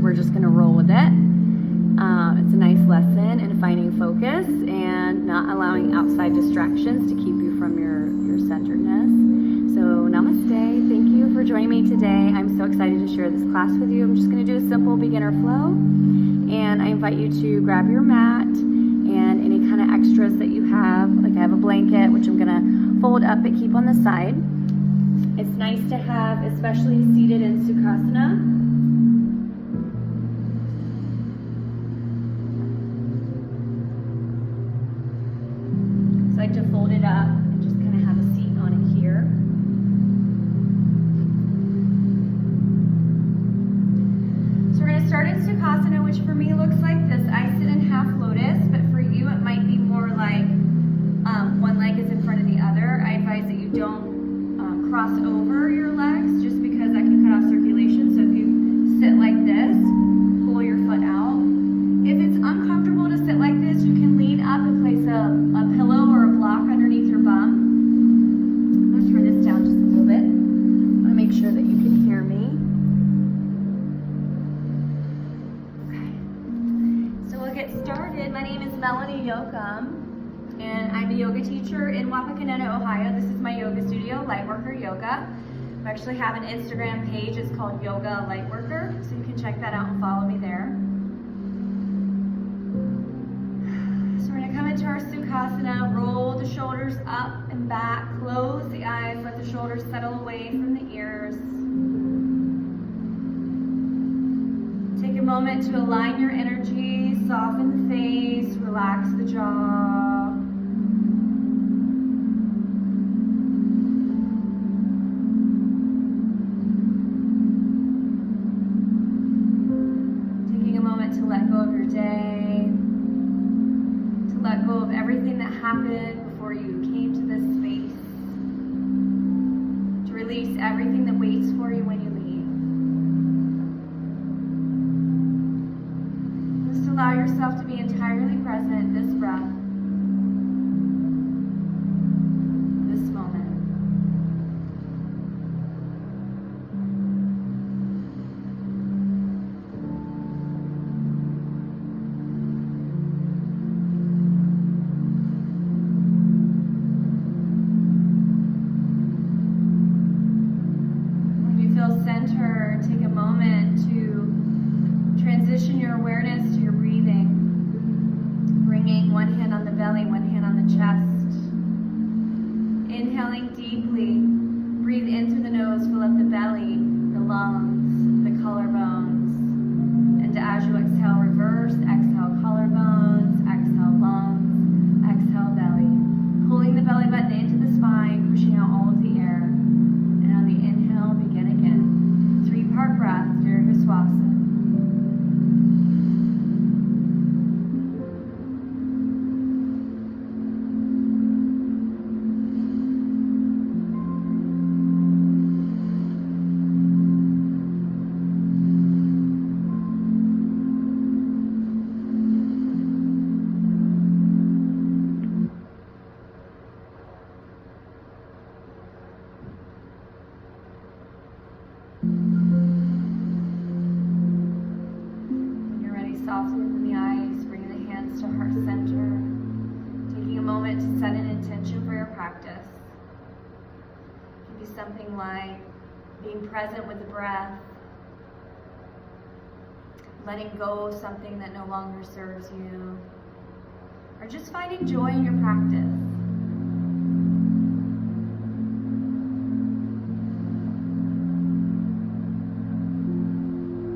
we're just gonna roll with it. It's a nice lesson in finding focus and not allowing outside distractions to keep you from your centeredness. So namaste, thank you for joining me today. I'm so excited to share this class with you. I'm just gonna do a simple beginner flow, and I invite you to grab your mat and any kind of extras that you have. Like I have a blanket, which I'm gonna fold up but keep on the side. It's nice to have, especially seated in Sukhasana. So I like to fold it up and just kind of have a seat on it here. So we're going to start in Sukhasana, which for me looks like this. I sit in half lotus, but for you it might be more like one leg is in front of the other. I advise that you don't cross over your legs just because that can cut off circulation. So if you sit like this, pull your foot out. If it's uncomfortable to sit like this, you can lean up and place a pillow or a block underneath your bum. I'm going to turn this down just a little bit. I want to make sure that you can hear me. Okay. So we'll get started. My name is Melanie Yocum, and I'm a yoga teacher in Wapakoneta, Ohio. This is my yoga studio, Lightworker Yoga. I actually have an Instagram page. It's called Yoga Lightworker, so you can check that out and follow me there. So we're going to come into our Sukhasana, roll the shoulders up and back, close the eyes, let the shoulders settle away from the ears. Take a moment to align your energy, soften the face, relax the jaw. To let go of your day, to let go of everything that happened before you came to this space, to release everything that waits for you when you leave. Just allow yourself to be entirely present, this breath, this moment. Center, take a moment to transition your awareness to your breathing, bringing one hand on the belly, one hand on the chest. Inhaling deeply, breathe in through the nose, fill up the belly, the lungs, the collarbones, and as you exhale, reverse, exhale collarbones, exhale lungs, exhale belly, pulling the belly button into the spine, pushing out all of the air. And on the inhale, begin again. 3-part breath, Dirghaswasa. Softly open the eyes, bringing the hands to heart center, taking a moment to set an intention for your practice. It can be something like being present with the breath, letting go of something that no longer serves you, or just finding joy in your practice.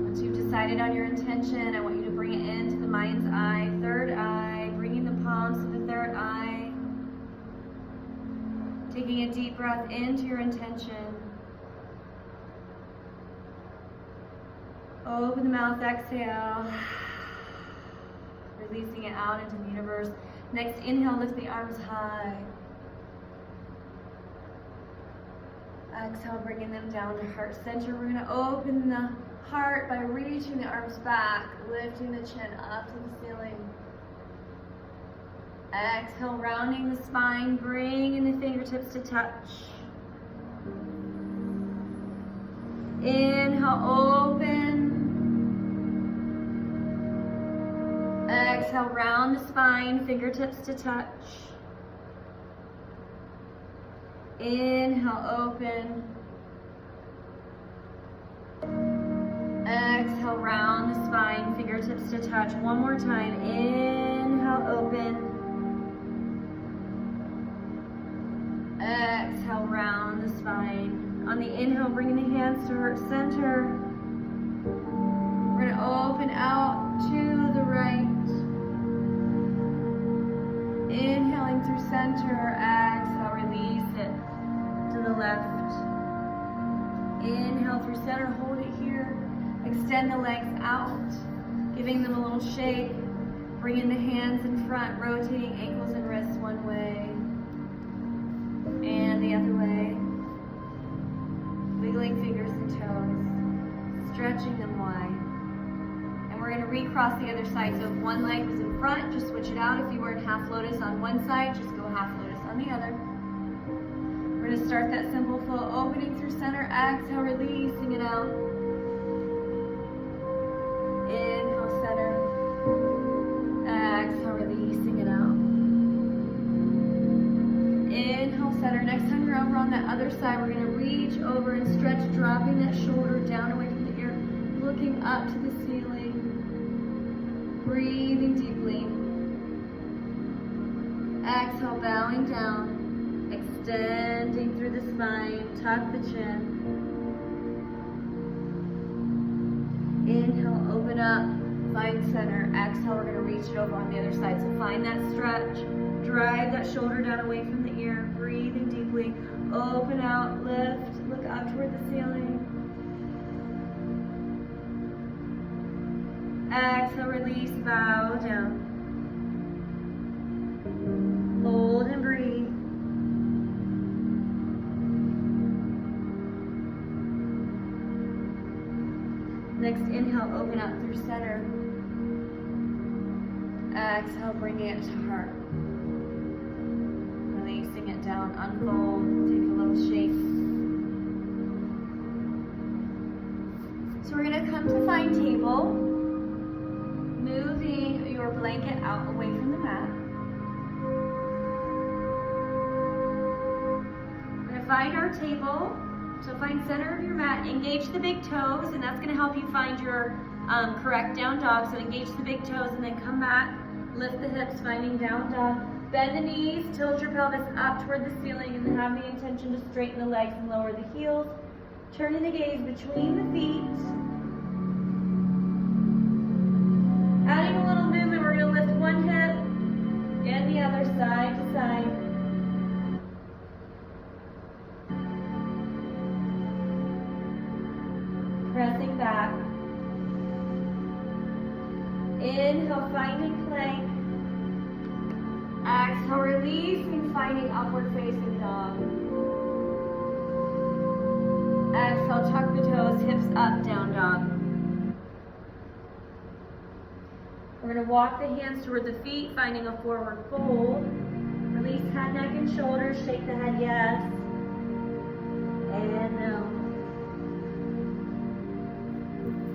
Once you've decided on your intention, I want you to bring it into the mind's eye, third eye, bringing the palms to the third eye. Taking a deep breath into your intention. Open the mouth, exhale. Releasing it out into the universe. Next, inhale, lift the arms high. Exhale, bringing them down to heart center. We're going to open the heart by reaching the arms back, lifting the chin up to the ceiling. Exhale, rounding the spine, bringing the fingertips to touch. Inhale, open. Exhale, round the spine, fingertips to touch. Inhale, open. Exhale, round the spine, fingertips to touch. One more time. Inhale, open. Exhale, round the spine. On the inhale, bringing the hands to heart center. We're going to open out to the right. Inhaling through center. Exhale, release it to the left. Inhale through center, hold it here. Extend the legs out, giving them a little shake. Bringing the hands in front, rotating ankles and wrists one way and the other way. Wiggling fingers and toes, stretching them wide. And we're going to recross the other side. So if one leg was in front, just switch it out. If you were in half lotus on one side, just go half lotus on the other. We're going to start that simple flow, opening through center. Exhale, releasing it out. Inhale, center. Exhale, releasing it out. Inhale, center. Next time you're over on that other side, we're going to reach over and stretch, dropping that shoulder down away from the ear, looking up to the ceiling. Breathing deeply. Exhale, bowing down, extending through the spine, tuck the chin. Inhale, open up, find center. Exhale, we're going to reach it over on the other side. So find that stretch. Drive that shoulder down away from the ear. Breathing deeply. Open out, lift, look up toward the ceiling. Exhale, release, bow down. Hold and breathe. Next inhale, open up through center. Exhale, bringing it to heart. Releasing it down, unfold, take a little shake. So we're going to come to find table, moving your blanket out away from the mat. We're going to find our table. So find center of your mat, engage the big toes, and that's going to help you find your correct down dog. So engage the big toes and then come back, lift the hips, finding down dog. Bend the knees, tilt your pelvis up toward the ceiling, and then have the intention to straighten the legs and lower the heels. Turning the gaze between the feet. Adding a little movement, we're going to lift one hip and the other side to side. Pressing back. Inhale, finding plank. Exhale, releasing, finding upward facing dog. Exhale, tuck the toes, hips up, down dog. We're going to walk the hands toward the feet, finding a forward fold. Release head, neck, and shoulders. Shake the head, yes. And no.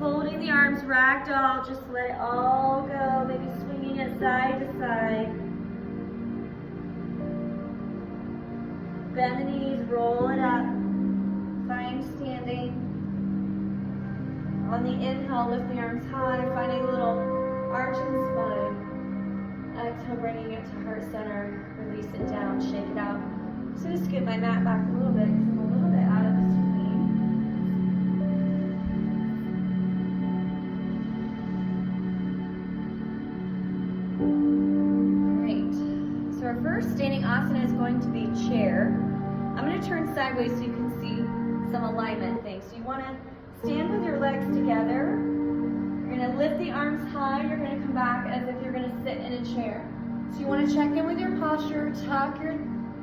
Folding the arms, ragdoll, just let it all go. Maybe swinging it side to side. Bend the knees, roll it up. Find standing. On the inhale, lift the arms high, finding a little arch in the spine. Exhale, bringing it to heart center. Release it down, shake it out. I'm just going to scoot my mat back a little bit because I'm a little bit out of the screen. Our first standing asana is going to be chair. I'm going to turn sideways so you can see some alignment things. So you want to stand with your legs together. You're going to lift the arms high. You're going to come back as if you're going to sit in a chair. So you want to check in with your posture, tuck your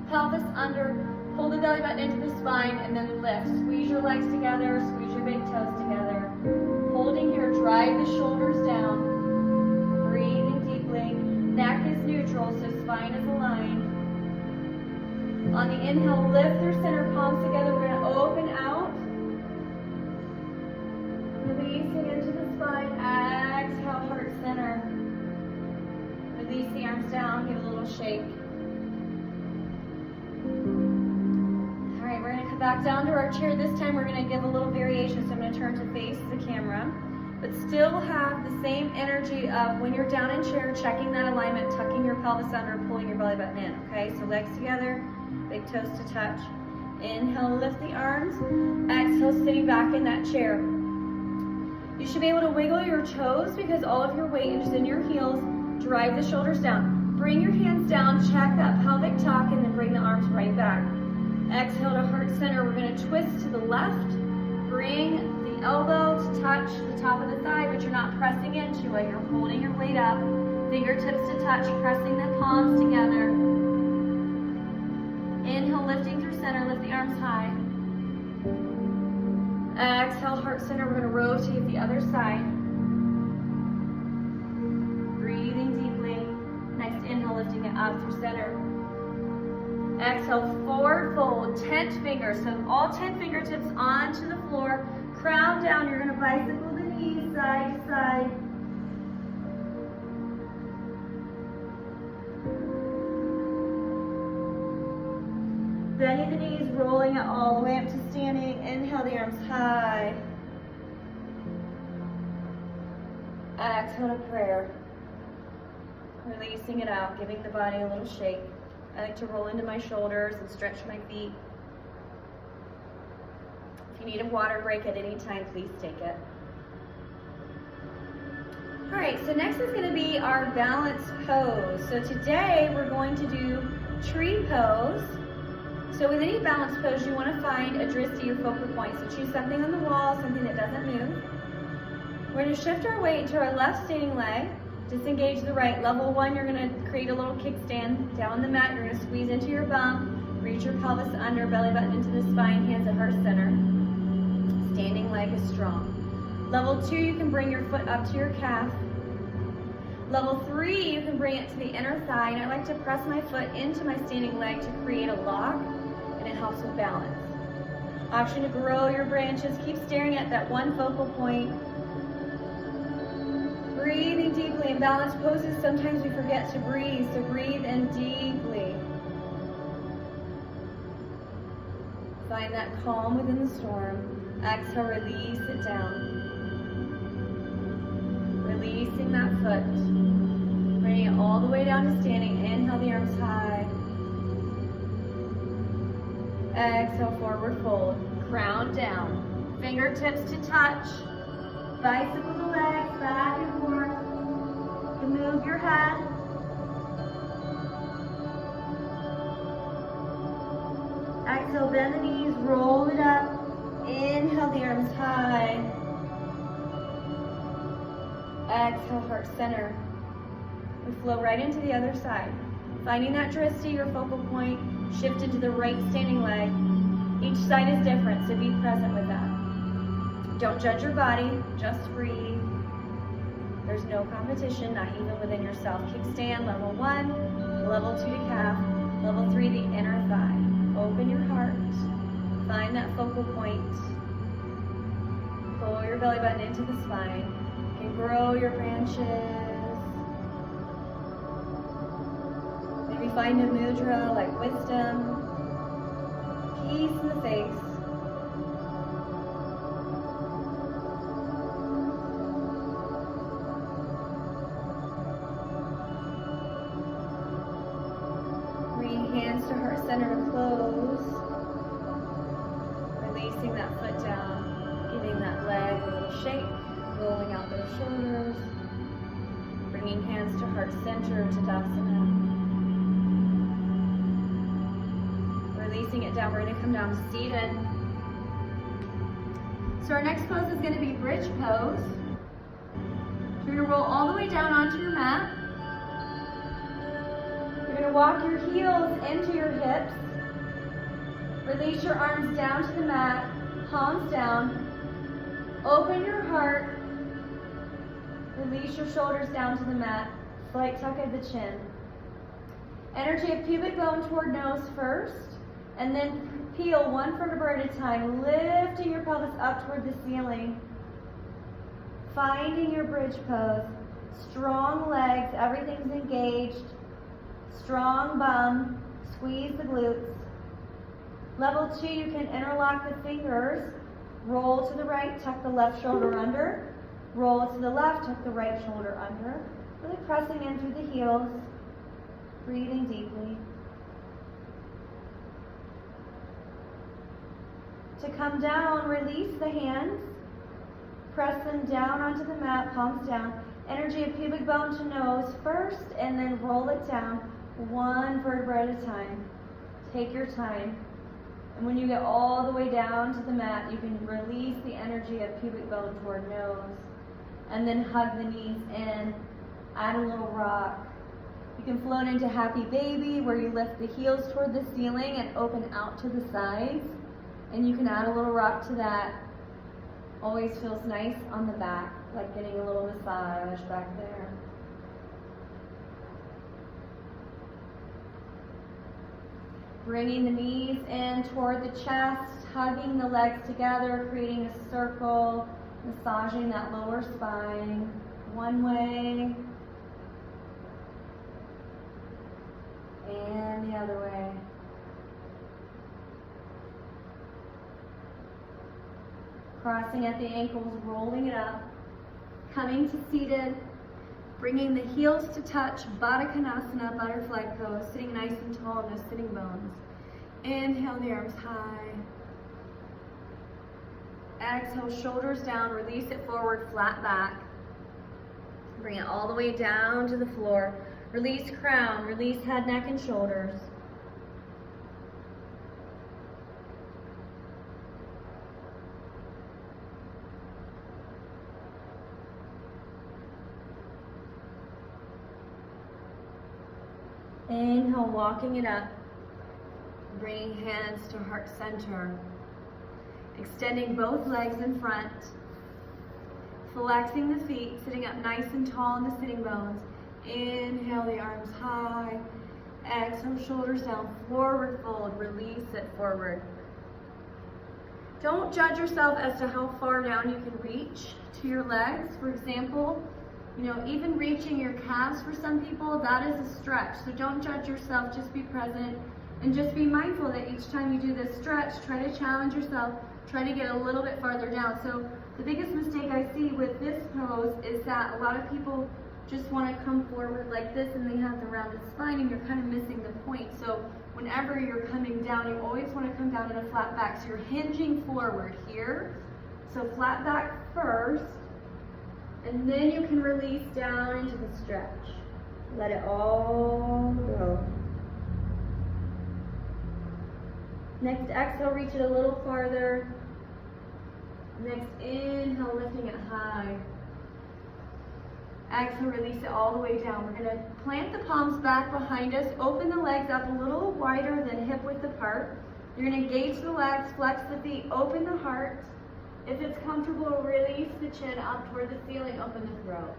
pelvis under, pull the belly button into the spine, and then lift. Squeeze your legs together, squeeze your big toes together. Holding here, drive the shoulders down. Breathing deeply. Neck is neutral, so spine is aligned. On the inhale, lift your center palms together. We're going to open out. Releasing into the spine. Exhale, heart center. arms down, give it a little shake. All right, we're gonna come back down to our chair. This time we're gonna give a little variation. So I'm gonna turn to face the camera, but still have the same energy of when you're down in chair, checking that alignment, tucking your pelvis under, pulling your belly button in, okay? So legs together, big toes to touch. Inhale, lift the arms. Exhale, sitting back in that chair. You should be able to wiggle your toes because all of your weight is in your heels. Drive the shoulders down. Bring your hands down, check that pelvic tuck, and then bring the arms right back. Exhale to heart center. We're going to twist to the left. Bring the elbow to touch the top of the thigh, but you're not pressing into it. You're holding your weight up. Fingertips to touch, pressing the palms together. Inhale, lifting through center. Lift the arms high. Exhale, heart center. We're going to rotate the other side. Breathing deeply. Next inhale, lifting it up through center. Exhale, forward fold, 10 fingers. So all 10 fingertips onto the floor. Crown down. You're going to bicycle the knees side to side. Bending the knees, rolling it all the way up to standing. Inhale the arms high. Exhale to prayer. Releasing it out, giving the body a little shake. I like to roll into my shoulders and stretch my feet. If you need a water break at any time, please take it. All right, so next is going to be our balance pose. So today we're going to do tree pose. So with any balance pose, you want to find a drishti, your focal point. So choose something on the wall, something that doesn't move. We're going to shift our weight into our left standing leg. Disengage the right. Level 1, you're going to create a little kickstand. Down on the mat, you're going to squeeze into your bum. Reach your pelvis under, belly button into the spine, hands at heart center. Standing leg is strong. Level 2, you can bring your foot up to your calf. Level 3, you can bring it to the inner thigh. And I like to press my foot into my standing leg to create a lock, and it helps with balance. Option to grow your branches. Keep staring at that one focal point. Breathing deeply. In balanced poses, sometimes we forget to breathe, so breathe in deeply. Find that calm within the storm. Exhale, release it down. Releasing that foot. Bringing it all the way down to standing. Inhale the arms high. Exhale, forward fold. Crown down. Fingertips to touch. Bicycle the legs back and forth. You can move your head. Exhale, bend the knees, roll it up. Inhale the arms high. Exhale, heart center. We flow right into the other side. Finding that drishti, your focal point, shift into the right standing leg. Each side is different, so be present with that. Don't judge your body, just breathe. There's no competition, not even within yourself. Kickstand, level 1, level 2 to calf, level 3 the inner thigh. Open your heart, find that focal point. Pull your belly button into the spine. You can grow your branches. Maybe find a mudra like wisdom, peace in the face. Hands to heart center to close. Releasing that foot down. Giving that leg a little shake. Rolling out those shoulders. Bringing hands to heart center to Tadasana. Releasing it down. We're going to come down to seated. So our next pose is going to be bridge pose. You're going to roll all the way down onto your mat. You're going to walk your heels into your hips. Release your arms down to the mat, palms down. Open your heart. Release your shoulders down to the mat. Slight tuck of the chin. Energy of pubic bone toward nose first, and then peel one vertebra at a time, lifting your pelvis up toward the ceiling. Finding your bridge pose. Strong legs, everything's engaged. Strong bum, squeeze the glutes. Level 2, you can interlock the fingers, roll to the right, tuck the left shoulder under, roll to the left, tuck the right shoulder under, really pressing in through the heels, breathing deeply. To come down, release the hands, press them down onto the mat, palms down. Energy of pubic bone to nose first, and then roll it down one vertebra at a time. Take your time. And when you get all the way down to the mat, you can release the energy of pubic bone toward nose. And then hug the knees in, add a little rock. You can float into happy baby, where you lift the heels toward the ceiling and open out to the sides. And you can add a little rock to that. Always feels nice on the back, like getting a little massage back there. Bringing the knees in toward the chest, hugging the legs together, creating a circle, massaging that lower spine. One way and the other way. Crossing at the ankles, rolling it up, coming to seated, bringing the heels to touch, Baddha Konasana, butterfly pose, sitting nice and tall in those sitting bones. Inhale the arms high. Exhale, shoulders down, release it forward, flat back. Bring it all the way down to the floor. Release crown, release head, neck, and shoulders. Inhale, walking it up, bringing hands to heart center, extending both legs in front, flexing the feet, sitting up nice and tall in the sitting bones. Inhale the arms high, exhale shoulders down, forward fold, release it forward. Don't judge yourself as to how far down you can reach to your legs. For example, even reaching your calves for some people, that is a stretch. So don't judge yourself, just be present and just be mindful that each time you do this stretch, try to challenge yourself, try to get a little bit farther down. So the biggest mistake I see with this pose is that a lot of people just want to come forward like this and they have the rounded spine and you're kind of missing the point. So whenever you're coming down, you always want to come down in a flat back. So you're hinging forward here. So flat back first. And then you can release down into the stretch. Let it all go. Next exhale, reach it a little farther. Next inhale, lifting it high. Exhale, release it all the way down. We're going to plant the palms back behind us. Open the legs up a little wider than hip width apart. You're going to engage the legs, flex the feet, open the heart. If it's comfortable, release the chin up toward the ceiling, open the throat.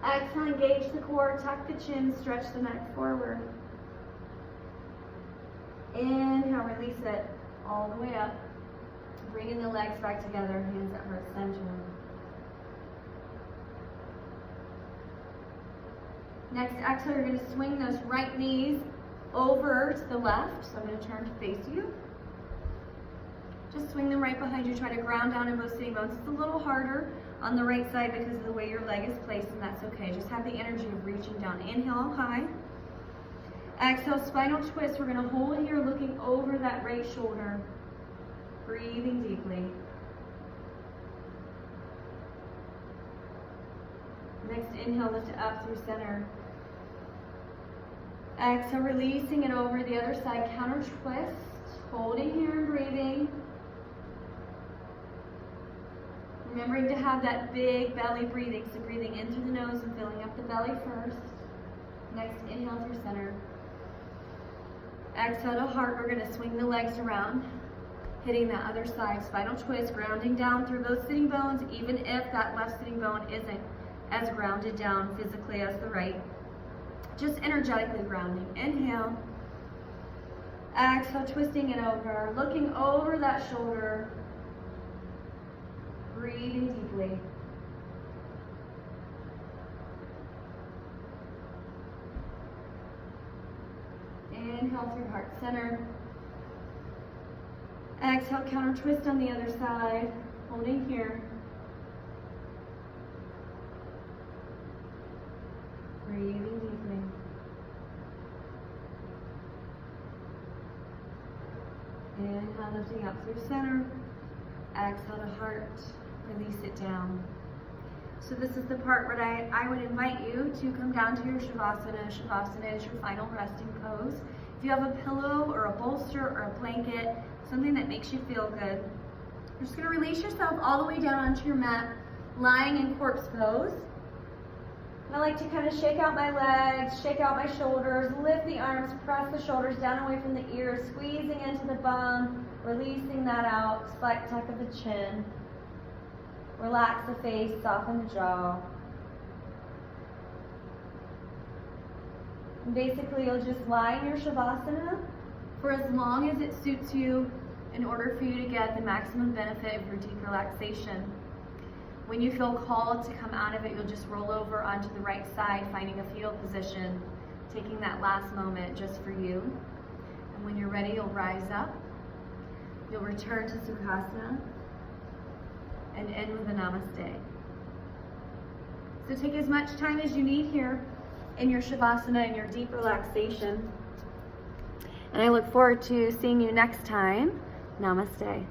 Exhale, engage the core, tuck the chin, stretch the neck forward. Inhale, release it all the way up. Bringing the legs back together, hands at heart center. Next exhale, you're going to swing those right knees over to the left. So I'm going to turn to face you. Just swing them right behind you. Try to ground down in both sitting bones. It's a little harder on the right side because of the way your leg is placed, and that's okay. Just have the energy of reaching down. Inhale high. Exhale, spinal twist. We're going to hold here, looking over that right shoulder. Breathing deeply. Next inhale, lift it up through center. Exhale, releasing it over the other side. Counter twist. Holding here and breathing. Remembering to have that big belly breathing. So breathing in through the nose and filling up the belly first. Next, inhale through center. Exhale to heart. We're going to swing the legs around, hitting that other side. Spinal twist, grounding down through both sitting bones, even if that left sitting bone isn't as grounded down physically as the right. Just energetically grounding. Inhale. Exhale, twisting it over, looking over that shoulder. Breathing deeply. Inhale through heart center. Exhale, counter twist on the other side. Holding here. Breathing deeply. Inhale, lifting up through center. Exhale to heart. Release it down. So this is the part where I would invite you to come down to your Shavasana. Shavasana is your final resting pose. If you have a pillow or a bolster or a blanket, something that makes you feel good, you're just going to release yourself all the way down onto your mat, lying in corpse pose. And I like to kind of shake out my legs, shake out my shoulders, lift the arms, press the shoulders down away from the ears, squeezing into the bum, releasing that out, slight tuck of the chin. Relax the face, soften the jaw. And basically, you'll just lie in your Shavasana for as long as it suits you in order for you to get the maximum benefit of your deep relaxation. When you feel called to come out of it, you'll just roll over onto the right side, finding a fetal position, taking that last moment just for you. And when you're ready, you'll rise up. You'll return to Sukhasana and end with a Namaste. So take as much time as you need here in your Shavasana and your deep relaxation. And I look forward to seeing you next time. Namaste.